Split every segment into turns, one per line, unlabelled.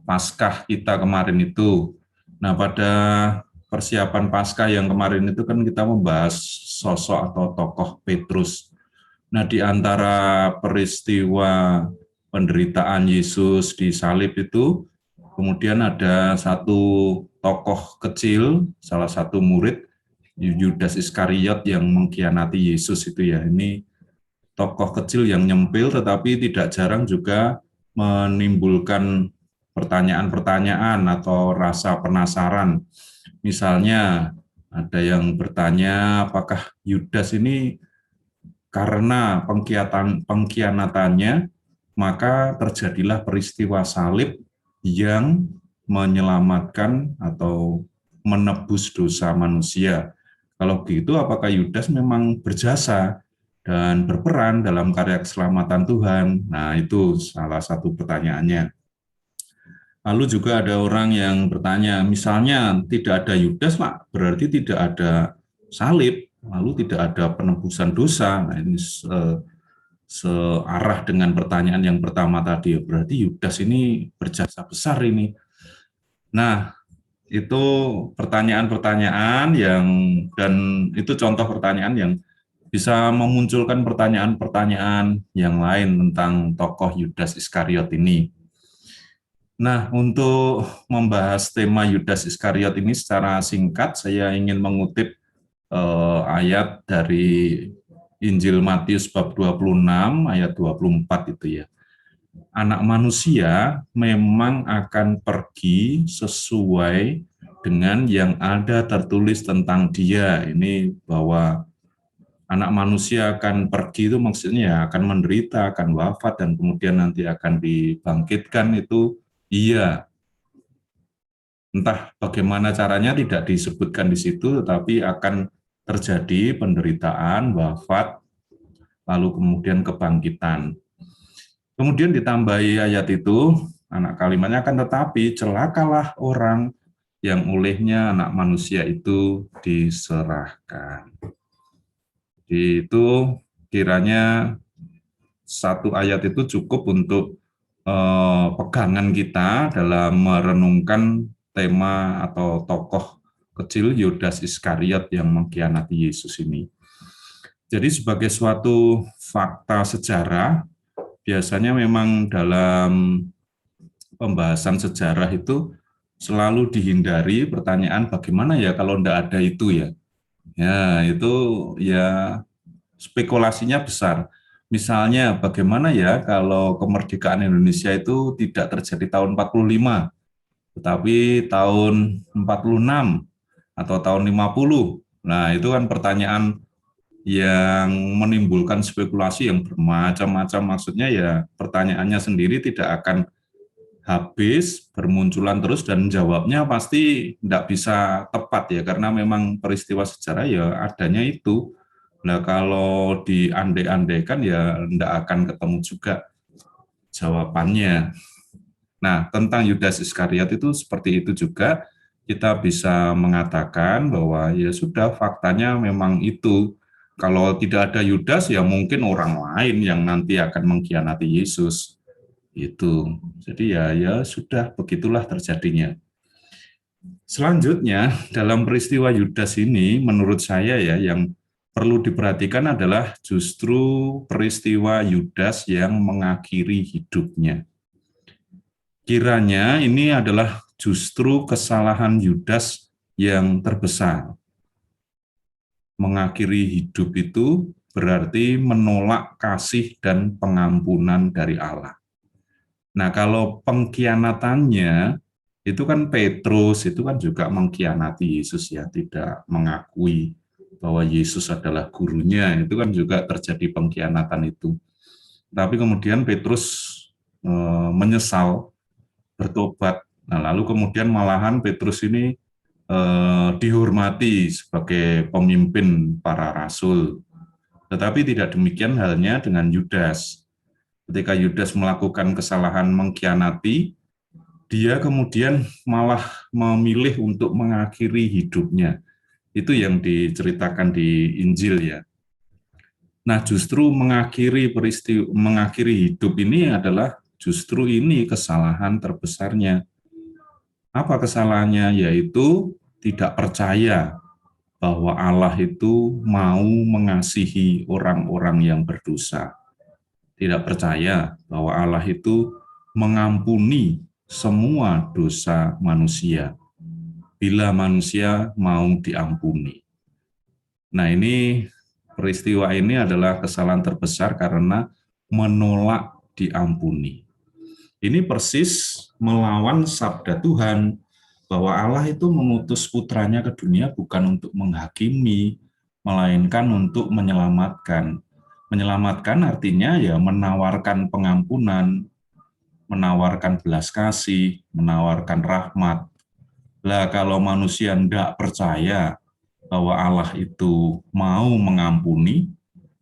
Paskah kita kemarin itu. Nah, pada persiapan Paskah yang kemarin itu kan kita membahas sosok atau tokoh Petrus. Nah, di antara peristiwa penderitaan Yesus di salib itu, kemudian ada satu tokoh kecil, salah satu murid, Yudas Iskariot yang mengkhianati Yesus itu ya. Ini tokoh kecil yang nyempil tetapi tidak jarang juga menimbulkan pertanyaan-pertanyaan atau rasa penasaran. Misalnya ada yang bertanya apakah Yudas ini karena pengkhianatannya maka terjadilah peristiwa salib yang menyelamatkan atau menebus dosa manusia. Kalau begitu, apakah Yudas memang berjasa dan berperan dalam karya keselamatan Tuhan? Nah, itu salah satu pertanyaannya. Lalu juga ada orang yang bertanya, misalnya tidak ada Yudas, Pak, berarti tidak ada salib, lalu tidak ada penebusan dosa. Nah, ini searah dengan pertanyaan yang pertama tadi, berarti Yudas ini berjasa besar ini. Nah, itu pertanyaan-pertanyaan yang, dan itu contoh pertanyaan yang bisa memunculkan pertanyaan-pertanyaan yang lain tentang tokoh Yudas Iskariot ini. Nah, untuk membahas tema Yudas Iskariot ini secara singkat, saya ingin mengutip ayat dari Injil Matius bab 26 ayat 24 itu ya. Anak manusia memang akan pergi sesuai dengan yang ada tertulis tentang dia. Ini bahwa anak manusia akan pergi itu maksudnya ya akan menderita, akan wafat, dan kemudian nanti akan dibangkitkan itu iya. Entah bagaimana caranya tidak disebutkan di situ, tetapi akan terjadi penderitaan, wafat, lalu kemudian kebangkitan. Kemudian ditambahi ayat itu, anak kalimatnya akan tetapi celakalah orang yang olehnya anak manusia itu diserahkan. Itu kiranya satu ayat itu cukup untuk pegangan kita dalam merenungkan tema atau tokoh kecil Yudas Iskariot yang mengkhianati Yesus ini. Jadi sebagai suatu fakta sejarah, biasanya memang dalam pembahasan sejarah itu selalu dihindari pertanyaan bagaimana ya kalau tidak ada itu ya. Ya, itu ya spekulasinya besar. Misalnya bagaimana ya kalau kemerdekaan Indonesia itu tidak terjadi tahun 45, tetapi tahun 46 atau tahun 50. Nah, itu kan pertanyaan yang menimbulkan spekulasi yang bermacam-macam. Maksudnya ya pertanyaannya sendiri tidak akan habis, bermunculan terus, dan jawabnya pasti tidak bisa tepat ya, karena memang peristiwa sejarah ya adanya itu. Nah, kalau diandai-andaikan ya tidak akan ketemu juga jawabannya. Nah, tentang Yudas Iskariot itu seperti itu juga, kita bisa mengatakan bahwa ya sudah faktanya memang itu. Kalau tidak ada Yudas ya mungkin orang lain yang nanti akan mengkhianati Yesus. Itu. Jadi ya sudah begitulah terjadinya. Selanjutnya, dalam peristiwa Yudas ini menurut saya ya yang perlu diperhatikan adalah justru peristiwa Yudas yang mengakhiri hidupnya. Kiranya ini adalah justru kesalahan Yudas yang terbesar. Mengakhiri hidup itu berarti menolak kasih dan pengampunan dari Allah. Nah, kalau pengkhianatannya itu kan Petrus itu kan juga mengkhianati Yesus ya, tidak mengakui bahwa Yesus adalah gurunya, itu kan juga terjadi pengkhianatan itu. Tapi kemudian Petrus menyesal, bertobat. Nah, lalu kemudian malahan Petrus ini dihormati sebagai pemimpin para rasul. Tetapi tidak demikian halnya dengan Yudas. Ketika Yudas melakukan kesalahan mengkhianati, dia kemudian malah memilih untuk mengakhiri hidupnya. Itu yang diceritakan di Injil ya. Nah, justru mengakhiri hidup ini adalah justru ini kesalahan terbesarnya. Apa kesalahannya? Yaitu tidak percaya bahwa Allah itu mau mengasihi orang-orang yang berdosa. Tidak percaya bahwa Allah itu mengampuni semua dosa manusia bila manusia mau diampuni. Nah, ini peristiwa ini adalah kesalahan terbesar karena menolak diampuni. Ini persis melawan sabda Tuhan bahwa Allah itu mengutus putranya ke dunia bukan untuk menghakimi, melainkan untuk menyelamatkan. Menyelamatkan artinya ya menawarkan pengampunan, menawarkan belas kasih, menawarkan rahmat. Lah kalau manusia tidak percaya bahwa Allah itu mau mengampuni,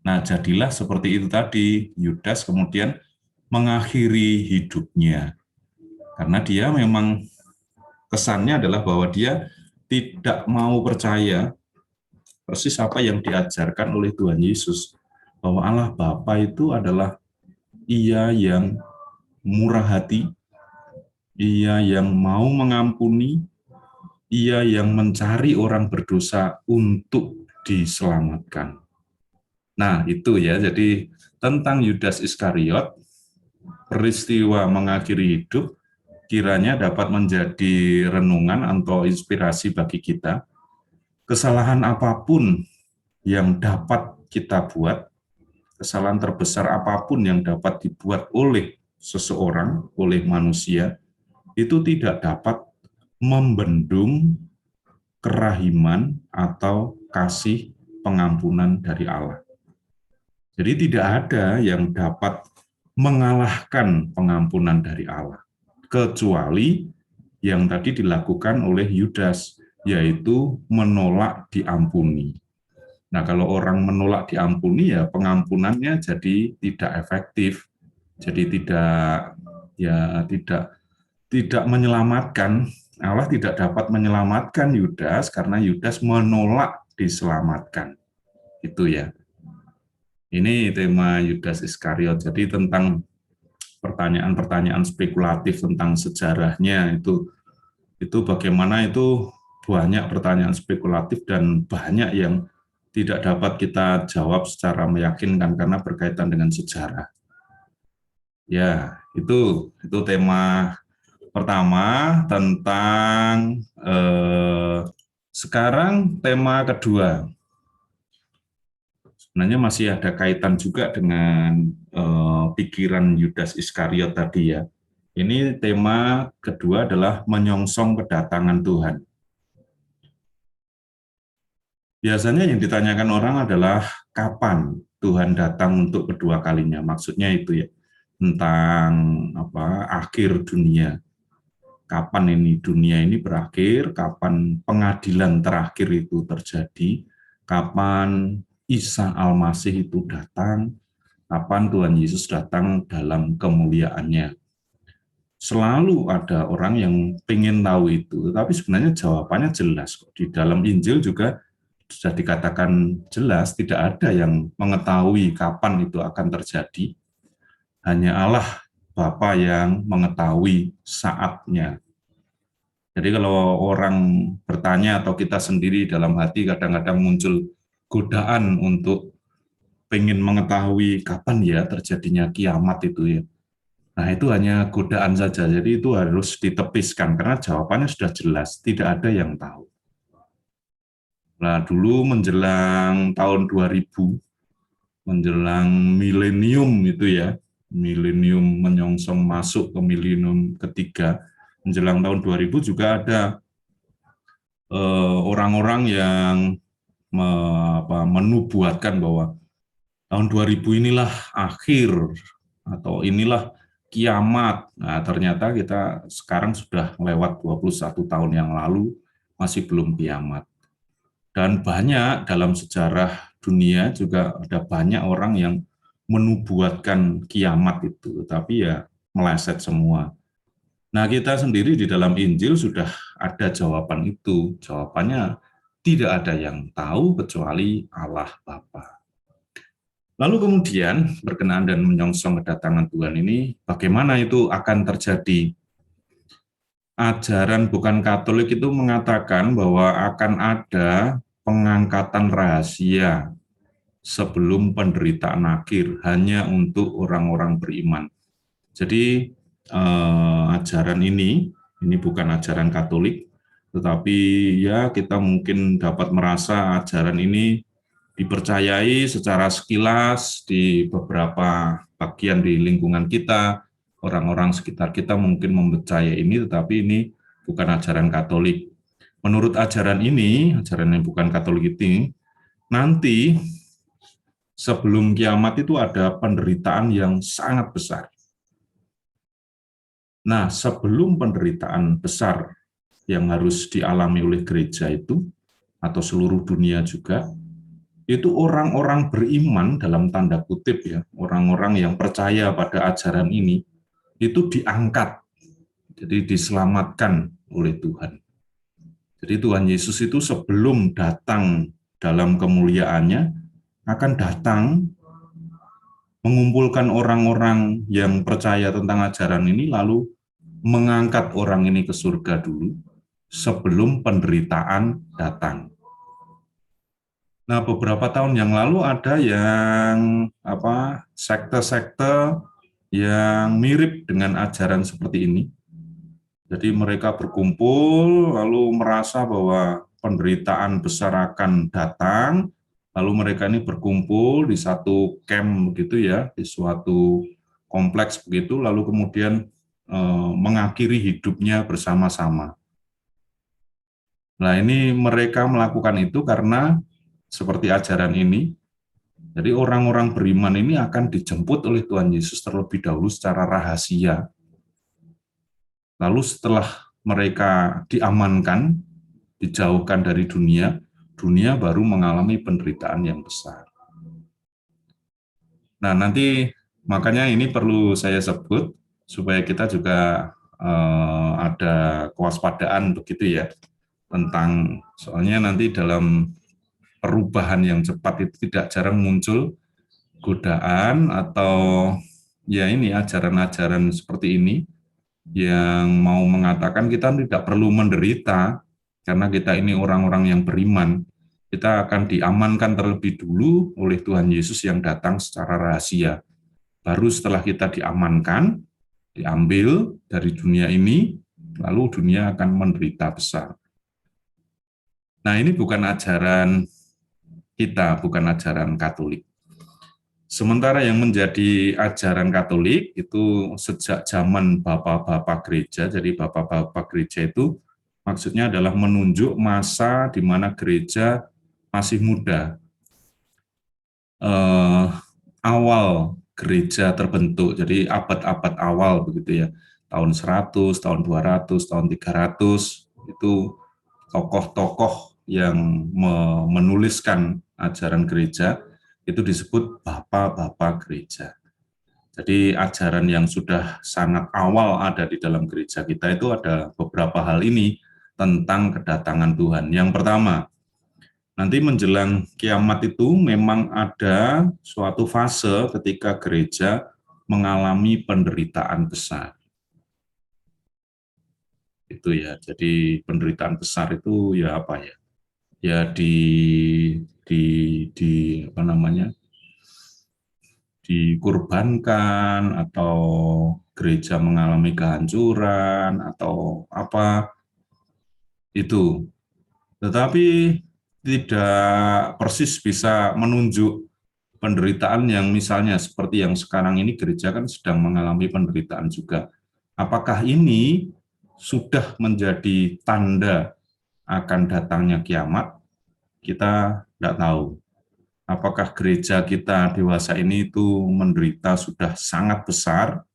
nah jadilah seperti itu tadi, Yudas kemudian mengakhiri hidupnya. Karena dia memang kesannya adalah bahwa dia tidak mau percaya persis apa yang diajarkan oleh Tuhan Yesus, bahwa Allah Bapa itu adalah Ia yang murah hati, Ia yang mau mengampuni, Ia yang mencari orang berdosa untuk diselamatkan. Nah, itu ya. Jadi tentang Yudas Iskariot, peristiwa mengakhiri hidup kiranya dapat menjadi renungan atau inspirasi bagi kita. Kesalahan apapun yang dapat kita buat, kesalahan terbesar apapun yang dapat dibuat oleh seseorang, oleh manusia, itu tidak dapat membendung kerahiman atau kasih pengampunan dari Allah. Jadi tidak ada yang dapat mengalahkan pengampunan dari Allah, kecuali yang tadi dilakukan oleh Yudas, yaitu menolak diampuni. Nah, kalau orang menolak diampuni, ya pengampunannya jadi tidak efektif, jadi tidak menyelamatkan. Allah tidak dapat menyelamatkan Yudas karena Yudas menolak diselamatkan. Itu ya. Ini tema Yudas Iskariot. Jadi tentang pertanyaan-pertanyaan spekulatif tentang sejarahnya itu bagaimana, itu banyak pertanyaan spekulatif dan banyak yang tidak dapat kita jawab secara meyakinkan karena berkaitan dengan sejarah. Ya, itu tema pertama tentang sekarang tema kedua. Sebenarnya masih ada kaitan juga dengan pikiran Yudas Iskariot tadi ya. Ini tema kedua adalah menyongsong kedatangan Tuhan. Biasanya yang ditanyakan orang adalah kapan Tuhan datang untuk kedua kalinya. Maksudnya itu ya, tentang akhir dunia. Kapan ini dunia ini berakhir, kapan pengadilan terakhir itu terjadi, kapan Isa Al-Masih itu datang, kapan Tuhan Yesus datang dalam kemuliaannya. Selalu ada orang yang ingin tahu itu, tapi sebenarnya jawabannya jelas. Di dalam Injil juga sudah dikatakan jelas, tidak ada yang mengetahui kapan itu akan terjadi. Hanya Allah Bapa yang mengetahui saatnya. Jadi kalau orang bertanya atau kita sendiri dalam hati kadang-kadang muncul godaan untuk pengen mengetahui kapan ya terjadinya kiamat itu ya. Nah, itu hanya godaan saja. Jadi itu harus ditepiskan karena jawabannya sudah jelas, tidak ada yang tahu. Nah, dulu menjelang tahun 2000, menjelang milenium itu ya, milenium menyongsong masuk ke milenium ketiga, menjelang tahun 2000 juga ada orang-orang yang menubuatkan bahwa tahun 2000 inilah akhir atau inilah kiamat. Nah, ternyata kita sekarang sudah lewat 21 tahun yang lalu masih belum kiamat. Dan banyak dalam sejarah dunia juga ada banyak orang yang menubuatkan kiamat itu, tapi ya meleset semua. Nah, kita sendiri di dalam Injil sudah ada jawaban itu. Jawabannya tidak ada yang tahu kecuali Allah Bapa. Lalu kemudian berkenaan dan menyongsong kedatangan Tuhan ini, bagaimana itu akan terjadi? ajaran bukan Katolik itu mengatakan bahwa akan ada pengangkatan rahasia sebelum penderitaan akhir hanya untuk orang-orang beriman. Jadi ajaran ini bukan ajaran Katolik, tetapi ya kita mungkin dapat merasa ajaran ini dipercayai secara sekilas di beberapa bagian di lingkungan kita, orang-orang sekitar kita mungkin mempercayai ini, tetapi ini bukan ajaran Katolik. Menurut ajaran ini, ajaran yang bukan Katolik ini, nanti sebelum kiamat itu ada penderitaan yang sangat besar. Nah, sebelum penderitaan besar yang harus dialami oleh gereja itu, atau seluruh dunia juga, itu orang-orang beriman dalam tanda kutip ya, orang-orang yang percaya pada ajaran ini, itu diangkat, jadi diselamatkan oleh Tuhan. Jadi Tuhan Yesus itu sebelum datang dalam kemuliaannya, akan datang mengumpulkan orang-orang yang percaya tentang ajaran ini, lalu mengangkat orang ini ke surga dulu, sebelum penderitaan datang. Nah, beberapa tahun yang lalu ada yang sekte-sekte yang mirip dengan ajaran seperti ini. Jadi mereka berkumpul lalu merasa bahwa penderitaan besar akan datang, lalu mereka ini berkumpul di satu camp begitu ya, di suatu kompleks begitu, lalu kemudian mengakhiri hidupnya bersama-sama. Nah, ini mereka melakukan itu karena seperti ajaran ini, jadi orang-orang beriman ini akan dijemput oleh Tuhan Yesus terlebih dahulu secara rahasia. Lalu setelah mereka diamankan, dijauhkan dari dunia, dunia baru mengalami penderitaan yang besar. Nah, nanti makanya ini perlu saya sebut supaya kita juga ada kewaspadaan begitu ya, tentang soalnya nanti dalam perubahan yang cepat itu tidak jarang muncul godaan atau ya ini ajaran-ajaran seperti ini yang mau mengatakan kita tidak perlu menderita karena kita ini orang-orang yang beriman. Kita akan diamankan terlebih dulu oleh Tuhan Yesus yang datang secara rahasia. Baru setelah kita diamankan, diambil dari dunia ini, lalu dunia akan menderita besar. Nah, ini bukan ajaran kita, bukan ajaran Katolik. Sementara yang menjadi ajaran Katolik itu sejak zaman bapak-bapak gereja, jadi bapak-bapak gereja itu maksudnya adalah menunjuk masa di mana gereja masih muda. Awal gereja terbentuk, jadi abad-abad awal begitu ya, tahun 100, tahun 200, tahun 300, itu tokoh-tokoh yang menuliskan ajaran gereja, itu disebut bapak-bapak gereja. Jadi ajaran yang sudah sangat awal ada di dalam gereja kita itu ada beberapa hal ini tentang kedatangan Tuhan. Yang pertama, nanti menjelang kiamat itu memang ada suatu fase ketika gereja mengalami penderitaan besar. Itu ya, jadi penderitaan besar itu ya apa ya? Ya di apa namanya? Dikurbankan atau gereja mengalami kehancuran atau apa itu. Tetapi tidak persis bisa menunjuk penderitaan yang misalnya seperti yang sekarang ini gereja kan sedang mengalami penderitaan juga. Apakah ini sudah menjadi tanda akan datangnya kiamat? Kita tidak tahu. Apakah gereja kita dewasa ini itu menderita sudah sangat besar,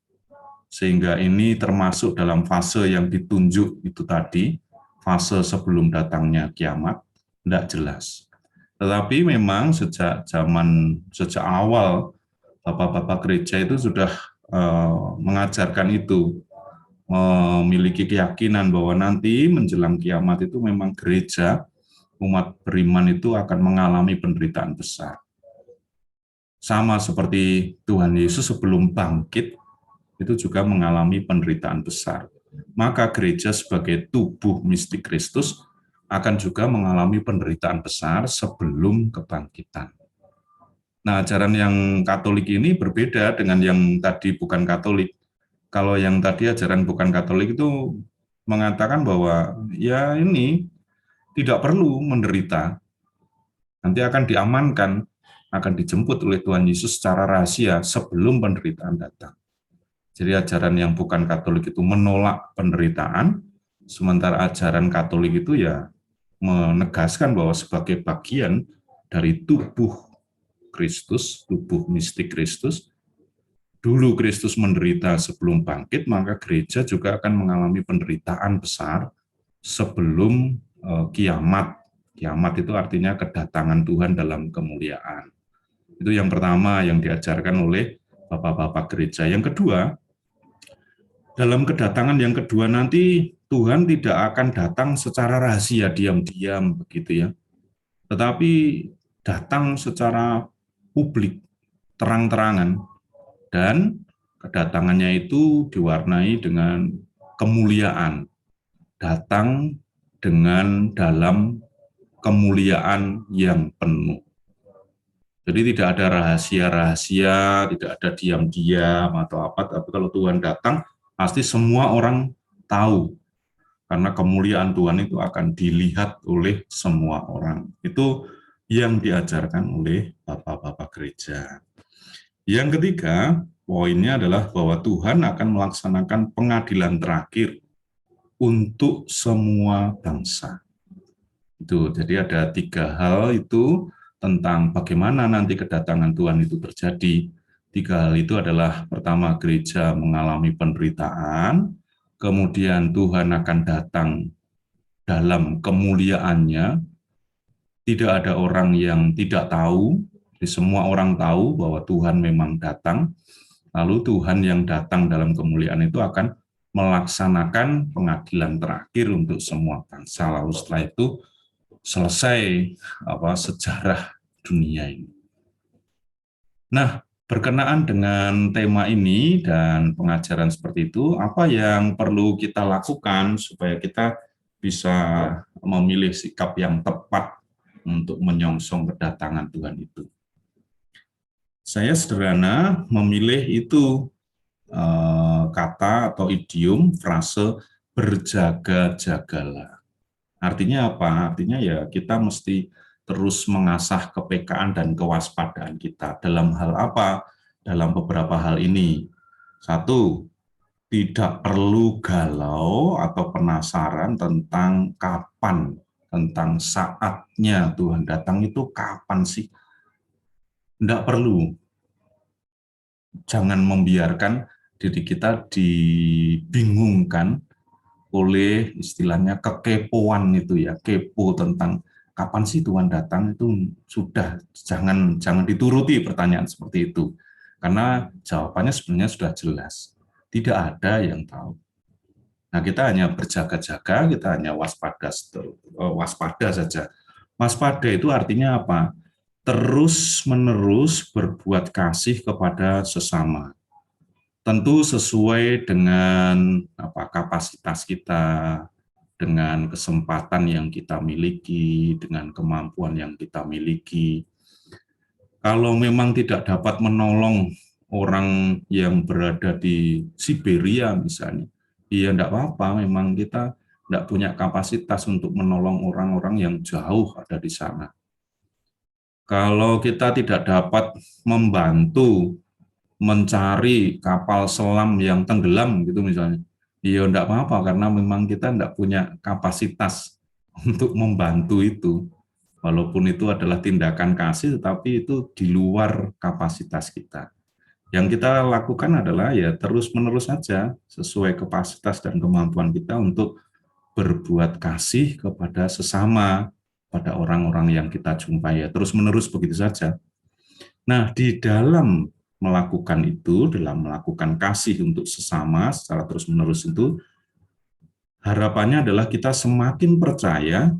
sehingga ini termasuk dalam fase yang ditunjuk itu tadi, fase sebelum datangnya kiamat, tidak jelas. Tetapi memang sejak awal bapak-bapak gereja itu sudah mengajarkan itu, memiliki keyakinan bahwa nanti menjelang kiamat itu memang gereja umat beriman itu akan mengalami penderitaan besar. Sama seperti Tuhan Yesus sebelum bangkit itu juga mengalami penderitaan besar. maka gereja sebagai tubuh mistik Kristus akan juga mengalami penderitaan besar sebelum kebangkitan. Nah, ajaran yang Katolik ini berbeda dengan yang tadi bukan Katolik. Kalau yang tadi ajaran bukan Katolik itu mengatakan bahwa ya ini tidak perlu menderita, nanti akan diamankan, akan dijemput oleh Tuhan Yesus secara rahasia sebelum penderitaan datang. Jadi ajaran yang bukan Katolik itu menolak penderitaan, sementara ajaran Katolik itu ya menegaskan bahwa sebagai bagian dari tubuh Kristus, tubuh mistik Kristus, dulu Kristus menderita sebelum bangkit, maka gereja juga akan mengalami penderitaan besar sebelum kiamat. Kiamat itu artinya kedatangan Tuhan dalam kemuliaan. Itu yang pertama yang diajarkan oleh bapak-bapak gereja. Yang kedua, dalam kedatangan yang kedua nanti Tuhan tidak akan datang secara rahasia diam-diam begitu ya, tetapi datang secara publik, terang-terangan, dan kedatangannya itu diwarnai dengan kemuliaan, datang dengan dalam kemuliaan yang penuh. Jadi tidak ada rahasia-rahasia, tidak ada diam-diam atau apa, tapi kalau Tuhan datang, pasti semua orang tahu, karena kemuliaan Tuhan itu akan dilihat oleh semua orang. Itu yang diajarkan oleh bapak-bapak gereja. Yang ketiga, poinnya adalah bahwa Tuhan akan melaksanakan pengadilan terakhir untuk semua bangsa. Itu, jadi ada tiga hal itu tentang bagaimana nanti kedatangan Tuhan itu terjadi. Tiga hal itu adalah pertama, gereja mengalami penderitaan, kemudian Tuhan akan datang dalam kemuliaannya, tidak ada orang yang tidak tahu, semua orang tahu bahwa Tuhan memang datang, lalu Tuhan yang datang dalam kemuliaan itu akan melaksanakan pengadilan terakhir untuk semua bangsa, lalu setelah itu selesai sejarah dunia ini. Nah, berkenaan dengan tema ini dan pengajaran seperti itu, apa yang perlu kita lakukan supaya kita bisa memilih sikap yang tepat untuk menyongsong kedatangan Tuhan itu? Saya sederhana memilih itu kata atau idiom, frase berjaga-jagalah. Artinya apa? Artinya ya kita mesti terus mengasah kepekaan dan kewaspadaan kita. Dalam hal apa? Dalam beberapa hal ini. Satu, tidak perlu galau atau penasaran tentang kapan, tentang saatnya Tuhan datang itu kapan sih? Tidak perlu. Jangan membiarkan diri kita dibingungkan oleh istilahnya kekepoan itu ya, kepo tentang kapan sih Tuhan datang, itu sudah jangan dituruti pertanyaan seperti itu, karena jawabannya sebenarnya sudah jelas, tidak ada yang tahu. Nah, kita hanya berjaga-jaga, kita hanya waspada saja. Waspada itu artinya apa? Terus menerus berbuat kasih kepada sesama, tentu sesuai dengan kapasitas kita, dengan kesempatan yang kita miliki, dengan kemampuan yang kita miliki. Kalau memang tidak dapat menolong orang yang berada di Siberia misalnya, ya enggak apa-apa, memang kita enggak punya kapasitas untuk menolong orang-orang yang jauh ada di sana. Kalau kita tidak dapat membantu mencari kapal selam yang tenggelam gitu misalnya, ya enggak apa-apa, karena memang kita enggak punya kapasitas untuk membantu itu. Walaupun itu adalah tindakan kasih, tetapi itu di luar kapasitas kita. Yang kita lakukan adalah ya terus-menerus saja sesuai kapasitas dan kemampuan kita untuk berbuat kasih kepada sesama, pada orang-orang yang kita jumpai, ya terus-menerus begitu saja. Nah, di dalam melakukan itu, dalam melakukan kasih untuk sesama secara terus-menerus itu, harapannya adalah kita semakin percaya,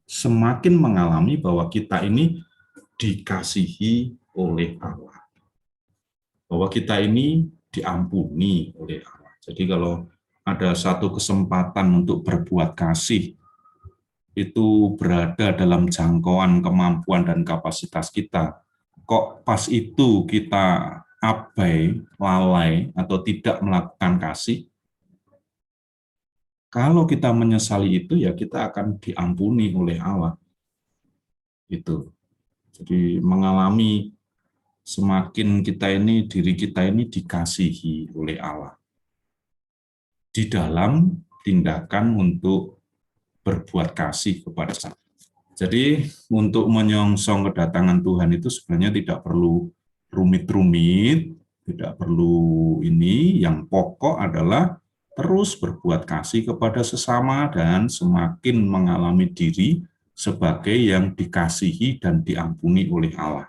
semakin mengalami bahwa kita ini dikasihi oleh Allah, bahwa kita ini diampuni oleh Allah. Jadi kalau ada satu kesempatan untuk berbuat kasih, itu berada dalam jangkauan kemampuan dan kapasitas kita. Kok pas itu kita abai, lalai, atau tidak melakukan kasih, kalau kita menyesali itu, ya kita akan diampuni oleh Allah. Itu. Jadi mengalami semakin kita ini, diri kita ini dikasihi oleh Allah di dalam tindakan untuk berbuat kasih kepada sesama. Jadi untuk menyongsong kedatangan Tuhan itu sebenarnya tidak perlu rumit-rumit, tidak perlu ini, yang pokok adalah terus berbuat kasih kepada sesama dan semakin mengalami diri sebagai yang dikasihi dan diampuni oleh Allah.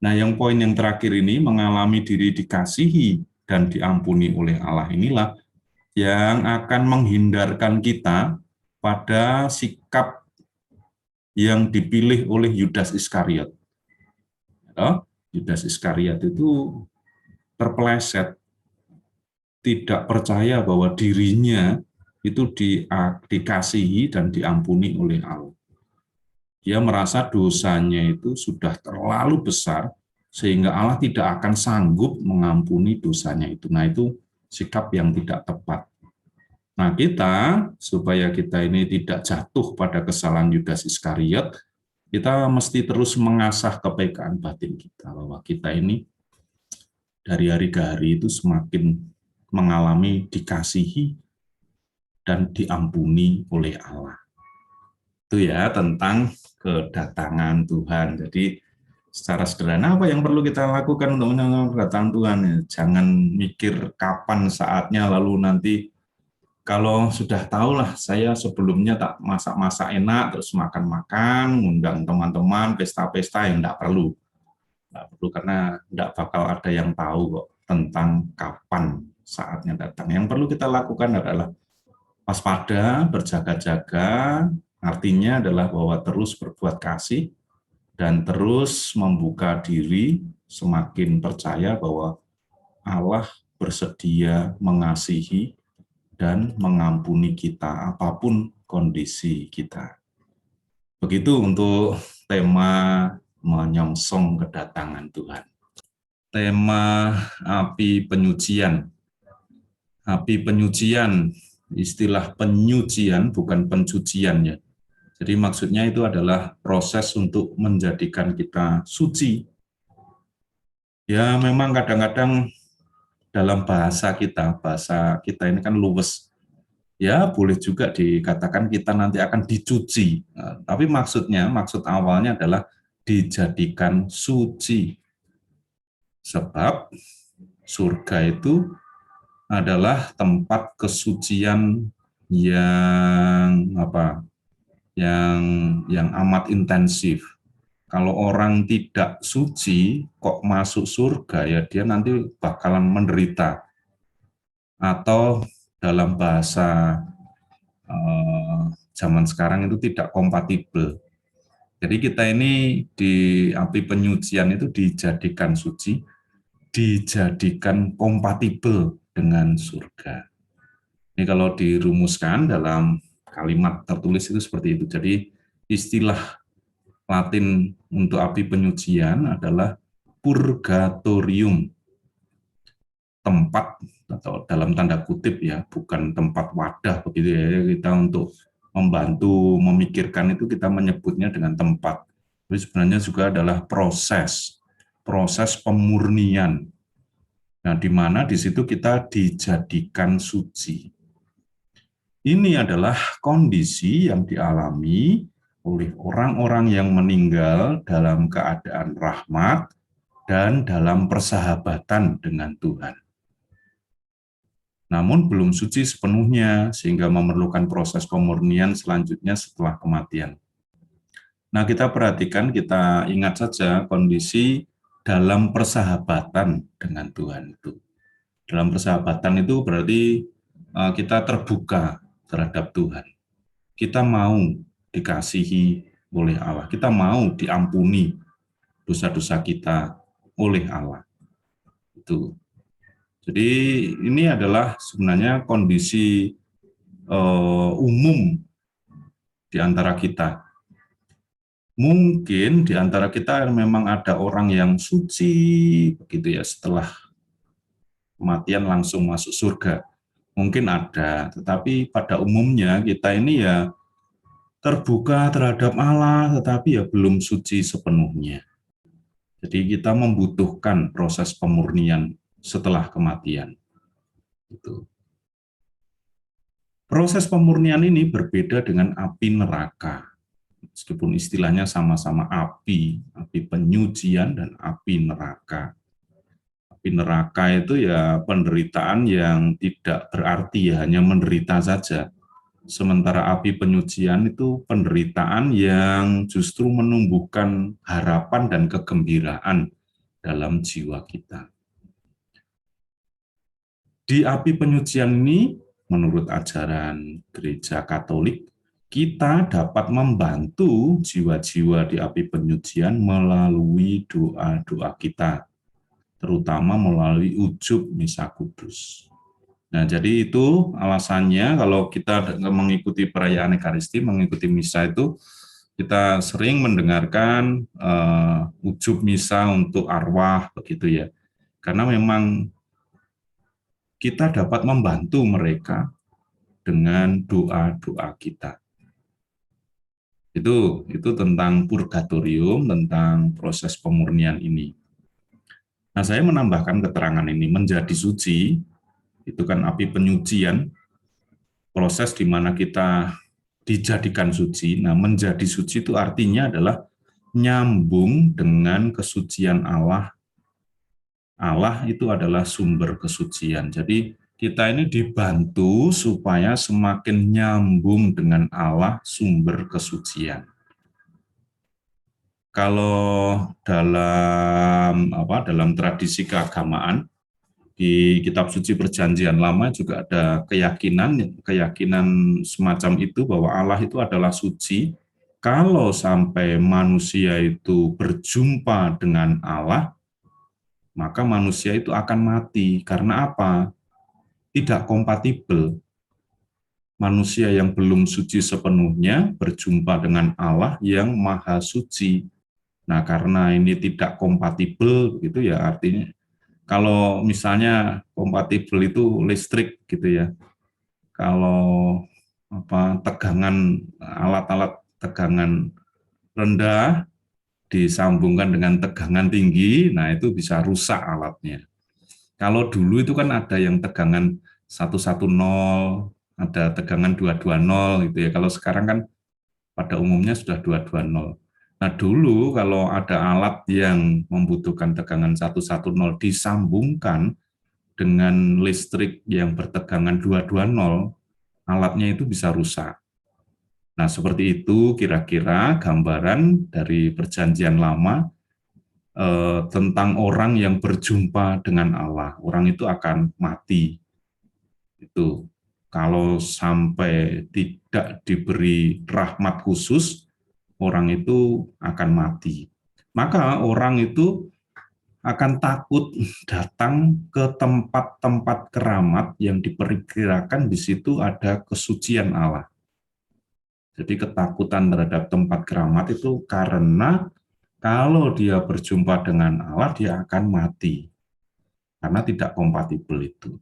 Nah, yang poin yang terakhir ini, mengalami diri dikasihi dan diampuni oleh Allah, inilah yang akan menghindarkan kita pada sikap yang dipilih oleh Yudas Iskariot. Yudas Iskariot itu terpeleset, tidak percaya bahwa dirinya itu dikasihi dan diampuni oleh Allah. Dia merasa dosanya itu sudah terlalu besar, sehingga Allah tidak akan sanggup mengampuni dosanya itu. Nah, itu sikap yang tidak tepat. Nah, kita, supaya kita ini tidak jatuh pada kesalahan Yudas Iskariot, kita mesti terus mengasah kepekahan batin kita, bahwa kita ini dari hari ke hari itu semakin mengalami dikasihi dan diampuni oleh Allah. Itu ya tentang kedatangan Tuhan. Jadi secara sederhana apa yang perlu kita lakukan untuk menyambut kedatangan Tuhan? Jangan mikir kapan saatnya, lalu nanti kalau sudah tahulah saya sebelumnya tak masak-masak enak, terus makan-makan, ngundang teman-teman, pesta-pesta, yang enggak perlu. Enggak perlu, karena enggak bakal ada yang tahu kok tentang kapan saatnya datang. Yang perlu kita lakukan adalah waspada, berjaga-jaga, artinya adalah bahwa terus berbuat kasih dan terus membuka diri, semakin percaya bahwa Allah bersedia mengasihi dan mengampuni kita apapun kondisi kita. Begitu untuk tema menyongsong kedatangan Tuhan. Tema api penyucian. Api penyucian, istilah penyucian bukan pencucian ya. Jadi maksudnya itu adalah proses untuk menjadikan kita suci. Ya memang kadang-kadang dalam bahasa kita ini kan luwes. Ya boleh juga dikatakan kita nanti akan dicuci. Nah, tapi maksud awalnya adalah dijadikan suci. Sebab surga itu adalah tempat kesucian yang yang amat intensif. Kalau orang tidak suci kok masuk surga, ya dia nanti bakalan menderita. Atau dalam bahasa zaman sekarang itu tidak kompatibel. Jadi kita ini di api penyucian itu dijadikan suci, dijadikan kompatibel dengan surga. Ini kalau dirumuskan dalam kalimat tertulis itu seperti itu. Jadi istilah Latin untuk api penyucian adalah purgatorium. Tempat atau dalam tanda kutip ya, bukan tempat wadah begitu ya. Kita untuk membantu memikirkan itu kita menyebutnya dengan tempat. Tapi sebenarnya juga adalah proses pemurnian. Nah, di mana di situ kita dijadikan suci. Ini adalah kondisi yang dialami oleh orang-orang yang meninggal dalam keadaan rahmat dan dalam persahabatan dengan Tuhan. Namun belum suci sepenuhnya, sehingga memerlukan proses pemurnian selanjutnya setelah kematian. Nah, kita perhatikan, kita ingat saja kondisi dalam persahabatan dengan Tuhan itu. Dalam persahabatan itu berarti kita terbuka terhadap Tuhan. Kita mau dikasihi oleh Allah. Kita mau diampuni dosa-dosa kita oleh Allah. Itu. Jadi ini adalah sebenarnya kondisi umum di antara kita. Mungkin di antara kita memang ada orang yang suci begitu ya, setelah kematian langsung masuk surga. Mungkin ada, tetapi pada umumnya kita ini ya terbuka terhadap Allah, tetapi ya belum suci sepenuhnya. Jadi kita membutuhkan proses pemurnian setelah kematian. Gitu. Proses pemurnian ini berbeda dengan api neraka. Meskipun istilahnya sama-sama api, api penyucian dan api neraka. Api neraka itu ya penderitaan yang tidak berarti, ya hanya menderita saja. Sementara api penyucian itu penderitaan yang justru menumbuhkan harapan dan kegembiraan dalam jiwa kita. Di api penyucian ini, menurut ajaran Gereja Katolik, kita dapat membantu jiwa-jiwa di api penyucian melalui doa-doa kita, terutama melalui ujub misa kudus. Nah, jadi itu alasannya kalau kita mengikuti perayaan Ekaristi, mengikuti misa itu, kita sering mendengarkan ujub misa untuk arwah, begitu ya. Karena memang kita dapat membantu mereka dengan doa-doa kita. Itu tentang purgatorium, tentang proses pemurnian ini. Nah, saya menambahkan keterangan ini, menjadi suci, itu kan api penyucian, proses di mana kita dijadikan suci. Nah, menjadi suci itu artinya adalah nyambung dengan kesucian Allah. Allah itu adalah sumber kesucian. Jadi kita ini dibantu supaya semakin nyambung dengan Allah, sumber kesucian. Kalau dalam tradisi keagamaan, di kitab suci perjanjian lama juga ada keyakinan semacam itu, bahwa Allah itu adalah suci. Kalau sampai manusia itu berjumpa dengan Allah, maka manusia itu akan mati. Karena apa? Tidak kompatibel. Manusia yang belum suci sepenuhnya berjumpa dengan Allah yang maha suci. Nah, karena ini tidak kompatibel gitu ya, artinya kalau misalnya kompatibel itu listrik gitu ya. Kalau tegangan, alat-alat tegangan rendah disambungkan dengan tegangan tinggi, nah itu bisa rusak alatnya. Kalau dulu itu kan ada yang tegangan 110, ada tegangan 220 gitu ya. Kalau sekarang kan pada umumnya sudah 220. Nah, dulu kalau ada alat yang membutuhkan tegangan 110 disambungkan dengan listrik yang bertegangan 220, alatnya itu bisa rusak. Nah, seperti itu kira-kira gambaran dari perjanjian lama tentang orang yang berjumpa dengan Allah. Orang itu akan mati. Itu kalau sampai tidak diberi rahmat khusus, orang itu akan mati. Maka orang itu akan takut datang ke tempat-tempat keramat yang diperkirakan di situ ada kesucian Allah. Jadi ketakutan terhadap tempat keramat itu karena kalau dia berjumpa dengan Allah, dia akan mati. Karena tidak kompatibel itu.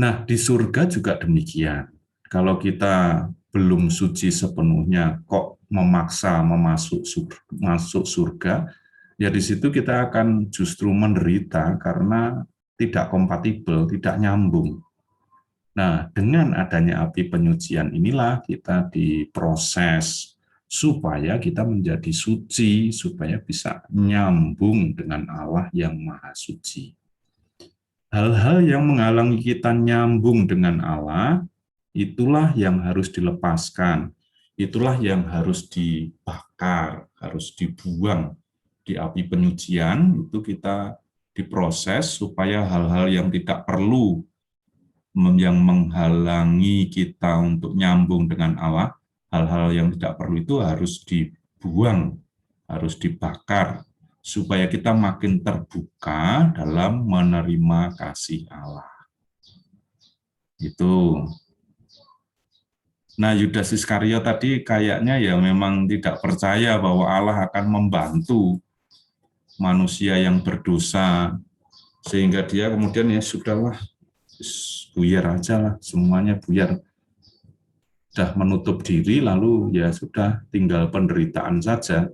Nah, di surga juga demikian. Kalau kita belum suci sepenuhnya, kok memaksa masuk surga, ya di situ kita akan justru menderita karena tidak kompatibel, tidak nyambung. Nah, dengan adanya api penyucian inilah kita diproses supaya kita menjadi suci, supaya bisa nyambung dengan Allah yang maha suci. Hal-hal yang menghalangi kita nyambung dengan Allah, itulah yang harus dilepaskan. Itulah yang harus dibakar, harus dibuang di api penyucian. Itu kita diproses supaya hal-hal yang tidak perlu, yang menghalangi kita untuk nyambung dengan Allah, hal-hal yang tidak perlu itu harus dibuang, harus dibakar, supaya kita makin terbuka dalam menerima kasih Allah. Itu. Nah, Yudas Iskariot tadi kayaknya ya memang tidak percaya bahwa Allah akan membantu manusia yang berdosa, sehingga dia kemudian ya sudahlah, buyar aja lah, semuanya buyar. Sudah menutup diri, lalu ya sudah tinggal penderitaan saja.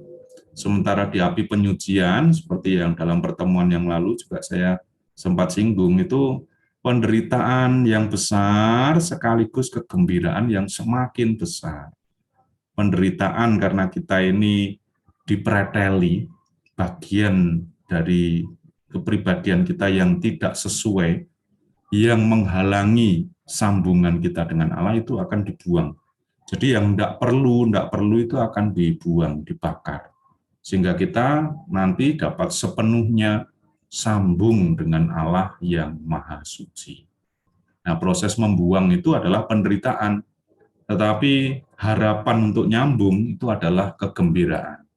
Sementara di api penyucian, seperti yang dalam pertemuan yang lalu juga saya sempat singgung, itu penderitaan yang besar sekaligus kegembiraan yang semakin besar. Penderitaan karena kita ini dipreteli, bagian dari kepribadian kita yang tidak sesuai, yang menghalangi sambungan kita dengan Allah itu akan dibuang. Jadi yang tidak perlu itu akan dibuang, dibakar. Sehingga kita nanti dapat sepenuhnya sambung dengan Allah yang Maha Suci. Nah, proses membuang itu adalah penderitaan, tetapi harapan untuk nyambung itu adalah kegembiraan.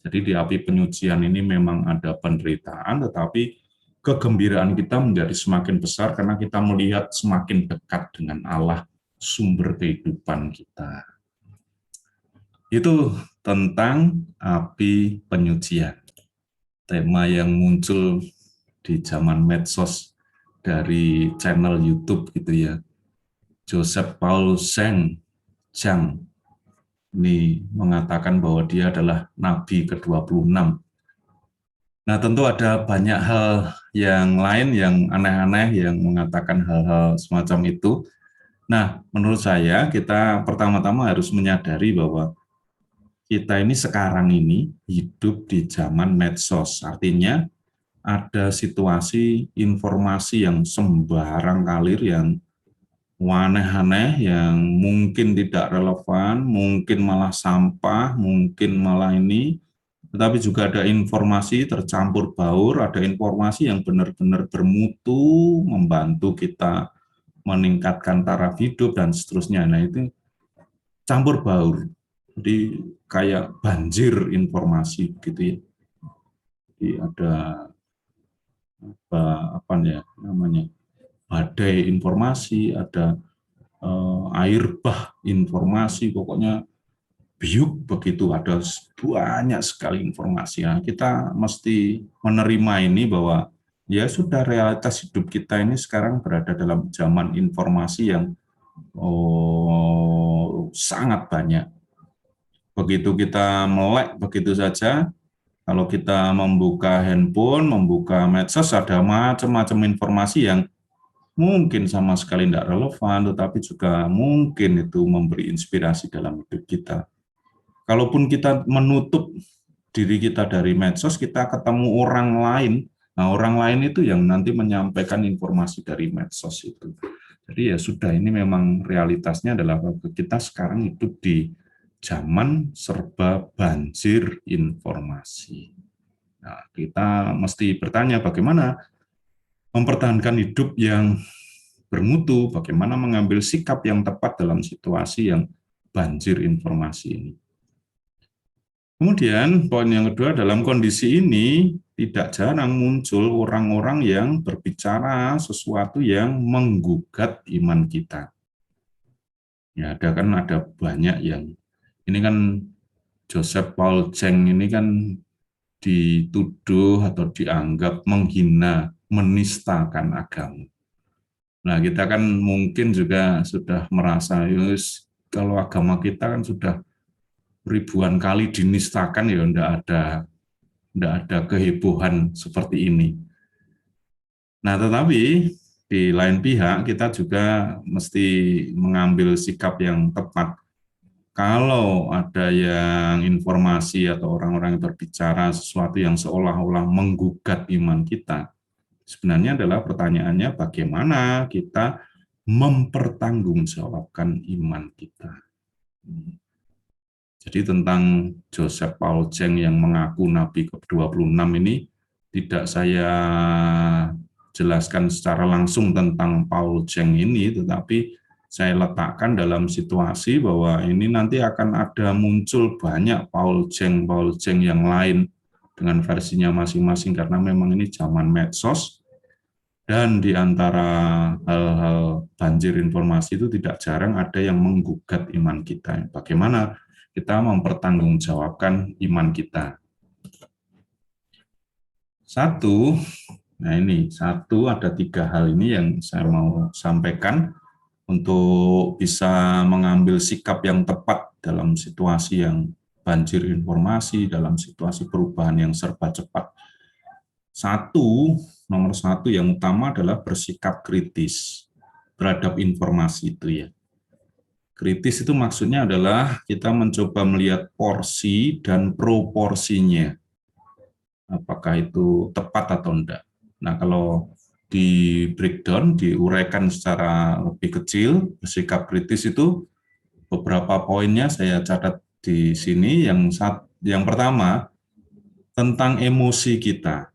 Jadi di api penyucian ini memang ada penderitaan, tetapi kegembiraan kita menjadi semakin besar karena kita melihat semakin dekat dengan Allah, sumber kehidupan kita. Itu tentang api penyucian. Tema yang muncul di zaman medsos dari channel YouTube gitu ya. Joseph Paul Cheng ini mengatakan bahwa dia adalah nabi ke-26. Nah, tentu ada banyak hal yang lain yang aneh-aneh yang mengatakan hal-hal semacam itu. Nah, menurut saya kita pertama-tama harus menyadari bahwa kita ini sekarang ini hidup di zaman medsos. Artinya ada situasi informasi yang sembarang kalir, yang aneh-aneh, yang mungkin tidak relevan, mungkin malah sampah, mungkin malah ini, tetapi juga ada informasi tercampur baur, ada informasi yang benar-benar bermutu, membantu kita meningkatkan taraf hidup, dan seterusnya. Nah, itu campur baur. Jadi kayak banjir informasi gitu ya. Jadi ada apa ya namanya, badai informasi, ada air bah informasi, pokoknya biuk begitu, ada banyak sekali informasi. Nah, kita mesti menerima ini bahwa ya sudah, realitas hidup kita ini sekarang berada dalam zaman informasi yang sangat banyak. Begitu kita melek begitu saja, kalau kita membuka handphone, membuka medsos, ada macam-macam informasi yang mungkin sama sekali tidak relevan, tetapi juga mungkin itu memberi inspirasi dalam hidup kita. Kalaupun kita menutup diri kita dari medsos, kita ketemu orang lain. Nah, orang lain itu yang nanti menyampaikan informasi dari medsos itu. Jadi ya sudah, ini memang realitasnya adalah kita sekarang hidup di zaman serba banjir informasi. Nah, kita mesti bertanya bagaimana mempertahankan hidup yang bermutu, bagaimana mengambil sikap yang tepat dalam situasi yang banjir informasi ini. Kemudian poin yang kedua, dalam kondisi ini tidak jarang muncul orang-orang yang berbicara sesuatu yang menggugat iman kita. Ya, ada banyak yang ini kan, Joseph Paul Cheng ini kan dituduh atau dianggap menghina, menistakan agama. Nah, kita kan mungkin juga sudah merasa, yus, kalau agama kita kan sudah ribuan kali dinistakan, ya enggak ada kehebohan seperti ini. Nah, tetapi di lain pihak kita juga mesti mengambil sikap yang tepat. Kalau ada yang informasi atau orang-orang yang berbicara sesuatu yang seolah-olah menggugat iman kita, sebenarnya adalah pertanyaannya bagaimana kita mempertanggungjawabkan iman kita. Jadi tentang Joseph Paul Cheng yang mengaku Nabi ke-26 ini tidak saya jelaskan secara langsung tentang Paul Cheng ini, tetapi saya letakkan dalam situasi bahwa ini nanti akan ada muncul banyak Paul Cheng yang lain dengan versinya masing-masing karena memang ini zaman medsos. Dan di antara hal-hal banjir informasi itu tidak jarang ada yang menggugat iman kita. Bagaimana kita mempertanggungjawabkan iman kita? Satu, nah ini satu ada 3 hal ini yang saya mau sampaikan untuk bisa mengambil sikap yang tepat dalam situasi yang banjir informasi, dalam situasi perubahan yang serba cepat. Nomor satu yang utama adalah bersikap kritis terhadap informasi itu ya. Kritis itu maksudnya adalah kita mencoba melihat porsi dan proporsinya. Apakah itu tepat atau enggak. Nah, kalau di breakdown, diuraikan secara lebih kecil, bersikap kritis itu beberapa poinnya saya catat di sini. Yang pertama, tentang emosi kita.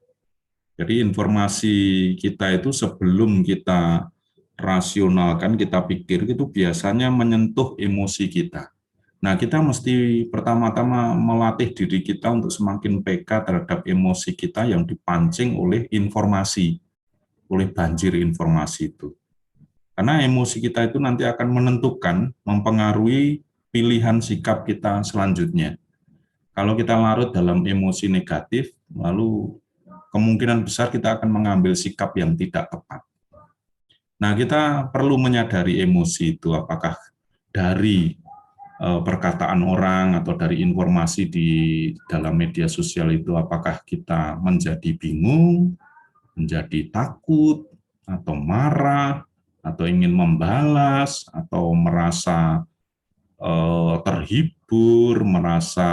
Jadi informasi kita itu sebelum kita rasionalkan, kita pikir itu biasanya menyentuh emosi kita. Nah, kita mesti pertama-tama melatih diri kita untuk semakin peka terhadap emosi kita yang dipancing oleh informasi, oleh banjir informasi itu. Karena emosi kita itu nanti akan menentukan, mempengaruhi pilihan sikap kita selanjutnya. Kalau kita larut dalam emosi negatif, lalu kemungkinan besar kita akan mengambil sikap yang tidak tepat. Nah, kita perlu menyadari emosi itu apakah dari perkataan orang atau dari informasi di dalam media sosial itu, apakah kita menjadi bingung, menjadi takut, atau marah, atau ingin membalas, atau merasa terhibur, merasa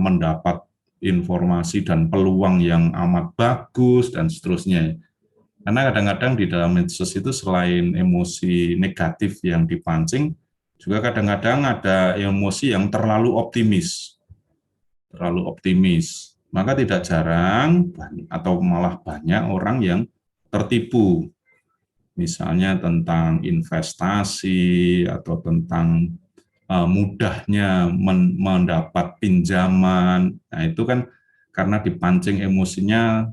mendapat informasi dan peluang yang amat bagus, dan seterusnya. Karena kadang-kadang di dalam medsos itu selain emosi negatif yang dipancing, juga kadang-kadang ada emosi yang terlalu optimis. Terlalu optimis. Maka tidak jarang atau malah banyak orang yang tertipu. Misalnya tentang investasi atau tentang mudahnya mendapat pinjaman. Nah, itu kan karena dipancing emosinya,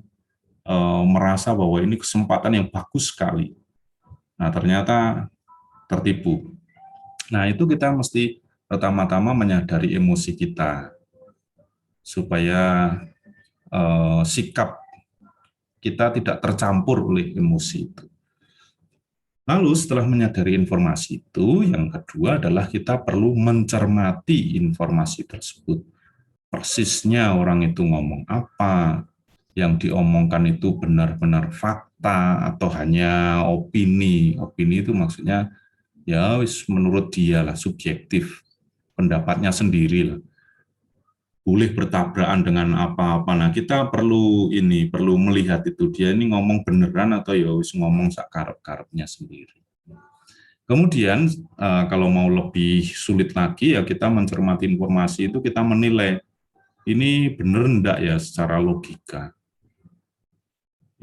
merasa bahwa ini kesempatan yang bagus sekali. Nah, ternyata tertipu. Nah, itu kita mesti pertama-tama menyadari emosi kita supaya sikap kita tidak tercampur oleh emosi itu. Lalu setelah menyadari informasi itu, yang kedua adalah kita perlu mencermati informasi tersebut. Persisnya orang itu ngomong apa, yang diomongkan itu benar-benar fakta atau hanya opini. Opini itu maksudnya ya menurut dia lah, subjektif, pendapatnya sendiri lah. Boleh bertabrakan dengan apa-apa. Nah, kita perlu melihat itu dia ini ngomong beneran atau ya wis ngomong sak karep-karepnya sendiri. Kemudian kalau mau lebih sulit lagi ya kita mencermati informasi itu, kita menilai ini benar enggak ya secara logika.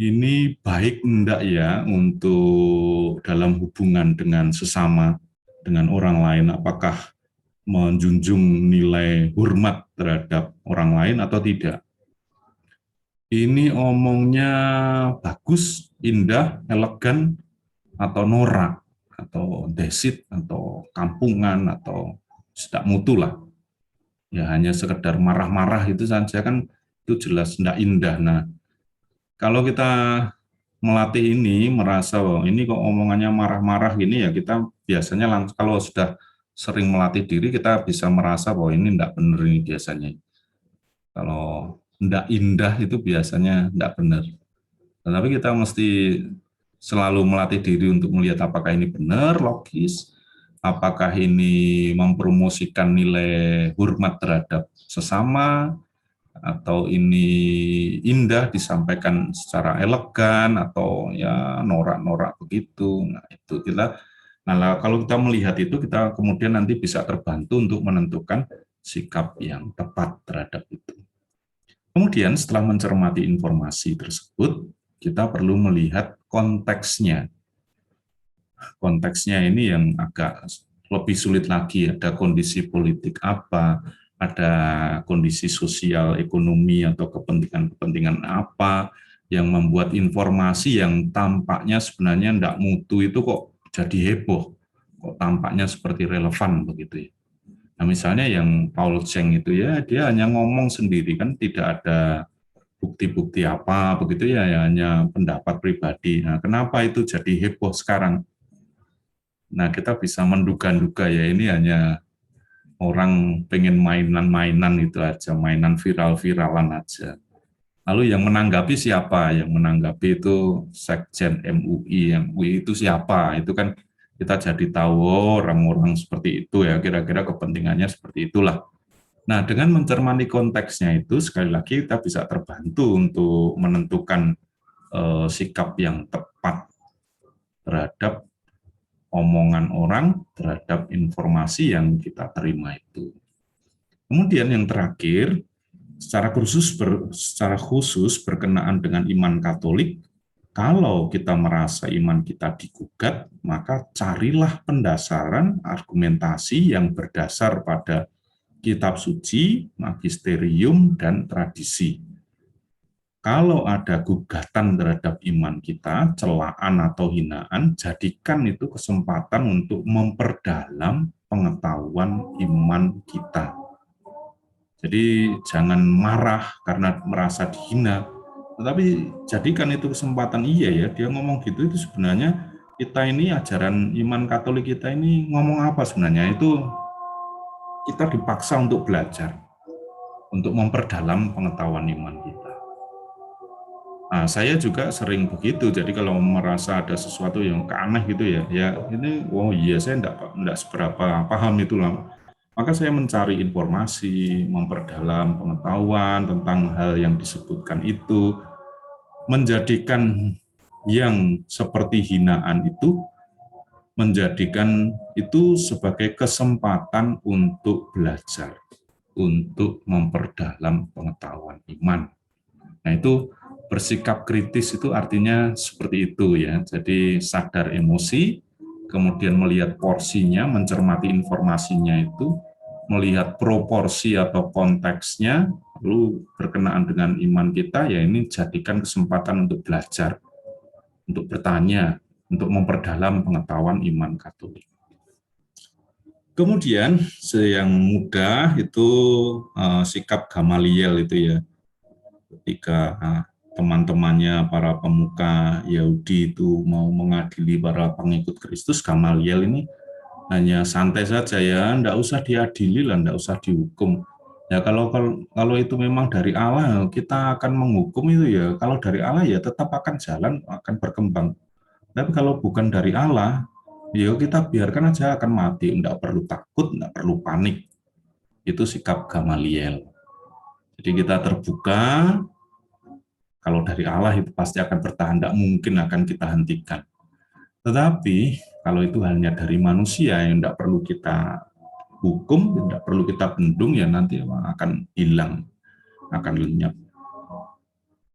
Ini baik enggak ya untuk dalam hubungan dengan sesama, dengan orang lain, apakah menjunjung nilai hormat terhadap orang lain atau tidak. Ini omongnya bagus, indah, elegan, atau norak, atau desit, atau kampungan, atau tidak mutu lah. Ya hanya sekedar marah-marah itu saja kan itu jelas tidak indah. Nah, kalau kita melatih ini, merasa bahwa ini kok omongannya marah-marah gini ya, kita biasanya langsung kalau sudah sering melatih diri, kita bisa merasa bahwa ini tidak benar ini biasanya. Kalau tidak indah itu biasanya tidak benar. Tetapi kita mesti selalu melatih diri untuk melihat apakah ini benar, logis, apakah ini mempromosikan nilai hormat terhadap sesama, atau ini indah disampaikan secara elegan atau ya norak-norak begitu. Nah, itu kita kalau kita melihat itu, kita kemudian nanti bisa terbantu untuk menentukan sikap yang tepat terhadap itu. Kemudian setelah mencermati informasi tersebut, kita perlu melihat konteksnya. Konteksnya ini yang agak lebih sulit lagi, ada kondisi politik apa, ada kondisi sosial, ekonomi, atau kepentingan-kepentingan apa yang membuat informasi yang tampaknya sebenarnya tidak mutu itu kok jadi heboh, kok tampaknya seperti relevan begitu ya. Nah, misalnya yang Paul Cheng itu ya, dia hanya ngomong sendiri kan, tidak ada bukti-bukti apa begitu ya, ya hanya pendapat pribadi. Nah, kenapa itu jadi heboh sekarang? Nah, kita bisa menduga-duga ya, ini hanya orang pengen mainan-mainan itu aja, mainan viral-viralan aja. Lalu yang menanggapi siapa? Yang menanggapi itu Sekjen MUI. MUI itu siapa? Itu kan kita jadi tahu, oh, orang-orang seperti itu ya, kira-kira kepentingannya seperti itulah. Nah, dengan mencermati konteksnya itu, sekali lagi kita bisa terbantu untuk menentukan sikap yang tepat terhadap omongan orang, terhadap informasi yang kita terima itu. Kemudian yang terakhir, secara khusus berkenaan dengan iman Katolik, kalau kita merasa iman kita digugat, maka carilah pendasaran argumentasi yang berdasar pada kitab suci, magisterium, dan tradisi. Kalau ada gugatan terhadap iman kita, celaan atau hinaan, jadikan itu kesempatan untuk memperdalam pengetahuan iman kita. Jadi jangan marah karena merasa dihina, tetapi jadikan itu kesempatan. Iya ya, dia ngomong gitu, itu sebenarnya kita ini ajaran iman Katolik kita ini ngomong apa sebenarnya, itu kita dipaksa untuk belajar, untuk memperdalam pengetahuan iman kita. Nah, saya juga sering begitu. Jadi kalau merasa ada sesuatu yang aneh gitu ya, ya ini, oh iya saya enggak seberapa paham itulah. Maka saya mencari informasi, memperdalam pengetahuan tentang hal yang disebutkan itu, menjadikan yang seperti hinaan itu, menjadikan itu sebagai kesempatan untuk belajar, untuk memperdalam pengetahuan iman. Nah, itu bersikap kritis itu artinya seperti itu ya. Jadi sadar emosi, kemudian melihat porsinya, mencermati informasinya itu, melihat proporsi atau konteksnya, lalu berkenaan dengan iman kita, ya ini jadikan kesempatan untuk belajar, untuk bertanya, untuk memperdalam pengetahuan iman Katolik. Kemudian yang mudah itu sikap Gamaliel itu ya, ketika teman-temannya para pemuka Yahudi itu mau mengadili para pengikut Kristus, Gamaliel ini hanya santai saja ya, enggak usah diadili lah, enggak usah dihukum. Ya kalau itu memang dari Allah, kita akan menghukum itu ya. Kalau dari Allah ya tetap akan jalan, akan berkembang. Tapi kalau bukan dari Allah, ya kita biarkan aja akan mati, enggak perlu takut, enggak perlu panik. Itu sikap Gamaliel. Jadi kita terbuka, kalau dari Allah itu pasti akan bertahan, tidak mungkin akan kita hentikan. Tetapi kalau itu hanya dari manusia yang tidak perlu kita hukum, tidak perlu kita bendung, ya nanti akan hilang, akan lenyap.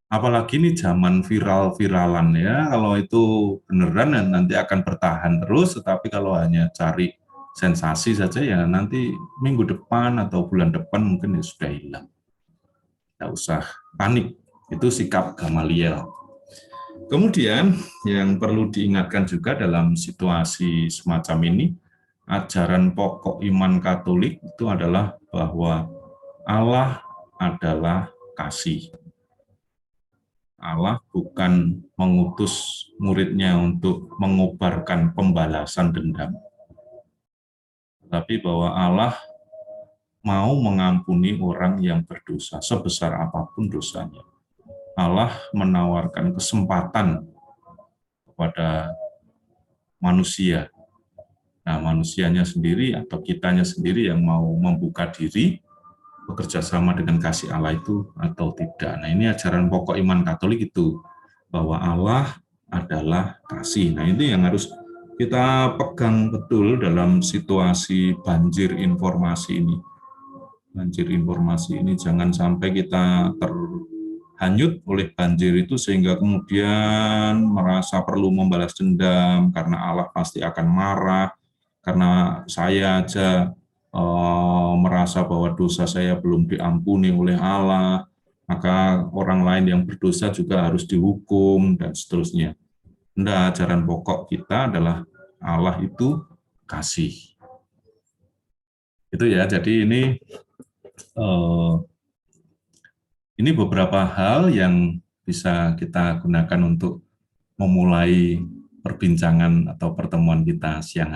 Apalagi ini zaman viral-viralan ya, kalau itu beneran ya nanti akan bertahan terus, tetapi kalau hanya cari sensasi saja ya nanti minggu depan atau bulan depan mungkin ya sudah hilang. Tidak usah panik, itu sikap Gamaliel. Kemudian yang perlu diingatkan juga dalam situasi semacam ini, ajaran pokok iman Katolik itu adalah bahwa Allah adalah kasih. Allah bukan mengutus muridnya untuk mengobarkan pembalasan dendam, tapi bahwa Allah mau mengampuni orang yang berdosa sebesar apapun dosanya. Allah menawarkan kesempatan kepada manusia. Nah, manusianya sendiri atau kitanya sendiri yang mau membuka diri, bekerja sama dengan kasih Allah itu atau tidak. Nah, ini ajaran pokok iman Katolik itu, bahwa Allah adalah kasih. Nah, ini yang harus kita pegang betul dalam situasi banjir informasi ini. Banjir informasi ini jangan sampai kita terhanyut oleh banjir itu sehingga kemudian merasa perlu membalas dendam karena Allah pasti akan marah, karena saya aja merasa bahwa dosa saya belum diampuni oleh Allah, maka orang lain yang berdosa juga harus dihukum, dan seterusnya. Nah, ajaran pokok kita adalah Allah itu kasih. Itu ya, jadi eh, ini beberapa hal yang bisa kita gunakan untuk memulai perbincangan atau pertemuan kita siang hari.